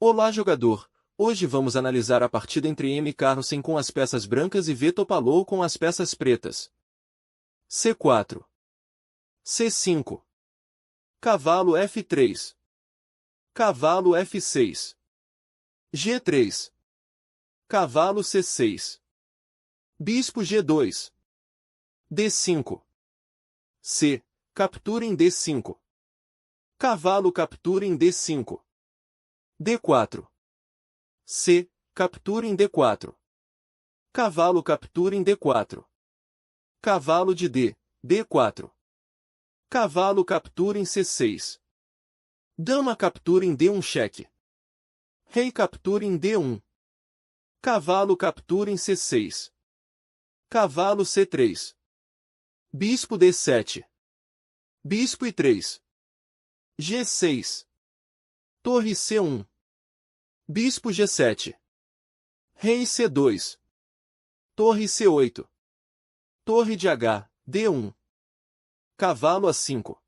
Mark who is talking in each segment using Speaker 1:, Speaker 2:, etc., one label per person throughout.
Speaker 1: Olá, jogador! Hoje vamos analisar a partida entre M. Carlsen com as peças brancas e V. Topalov com as peças pretas. C4. C5. Cavalo F3. Cavalo F6. G3. Cavalo C6. Bispo G2. D5. C. Captura em D5. Cavalo captura em D5. D4. C. Captura em D4. Cavalo captura em D4. Cavalo de D. D4. Cavalo captura em C6. Dama captura em D1 cheque. Rei captura em D1. Cavalo captura em C6. Cavalo C3. Bispo D7. Bispo I3. G6. Torre C1. Bispo G7. Rei C2. Torre C8. Torre de H, D1. Cavalo A5.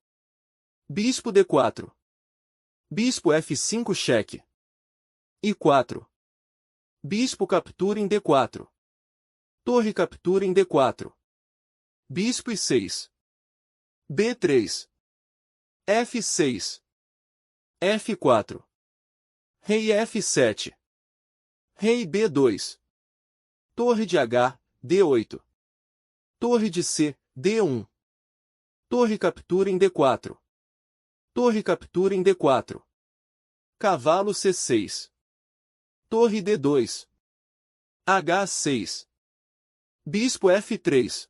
Speaker 1: Bispo D4. Bispo F5 cheque. I4. Bispo captura em D4. Torre captura em D4. Bispo I6. B3. F6. F4. Rei F7. Rei B2. Torre de H, D8. Torre de C, D1. Torre captura em D4. Torre captura em D4. Cavalo C6. Torre D2. H6. Bispo F3.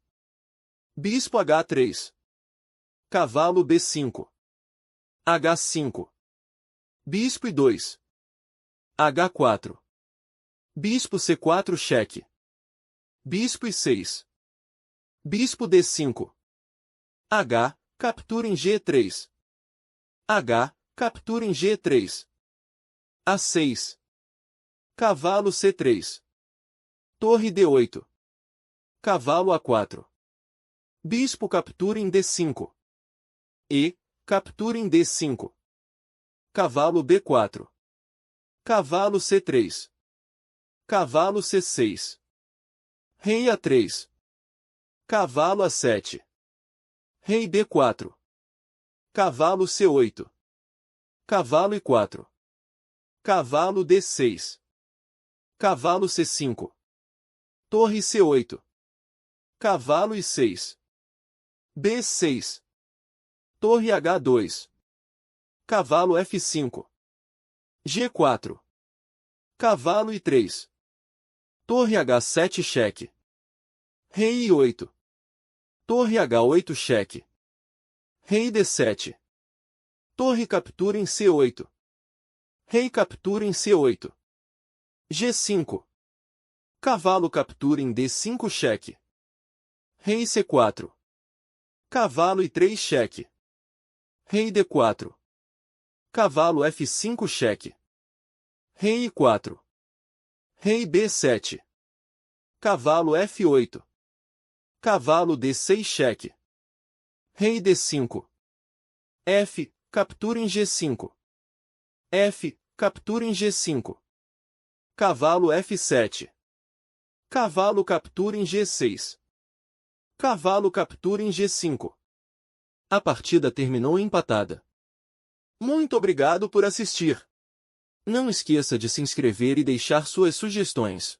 Speaker 1: Bispo H3. Cavalo B5. H5. Bispo I2. H4. Bispo C4 cheque. Bispo I6. Bispo D5. H, captura em G3. H, captura em G3. A6. Cavalo C3. Torre D8. Cavalo A4. Bispo captura em D5. E, captura em D5. Cavalo B4. Cavalo C3. Cavalo C6. Rei A3. Cavalo A7. Rei B4. Cavalo C8. Cavalo I4. Cavalo D6. Cavalo C5. Torre C8. Cavalo I6. B6. Torre H2. Cavalo F5. G4. Cavalo I3. Torre H7 cheque. Rei I8. Torre H8 cheque. Rei D7. Torre captura em C8. Rei captura em C8. G5. Cavalo captura em D5 cheque. Rei C4. Cavalo I3 cheque. Rei D4. Cavalo F5 cheque. Rei I4. Rei B7. Cavalo F8. Cavalo D6 cheque. Rei D5. F, captura em G5. F, captura em G5. Cavalo F7. Cavalo captura em G6. Cavalo captura em G5. A partida terminou empatada. Muito obrigado por assistir. Não esqueça de se inscrever e deixar suas sugestões.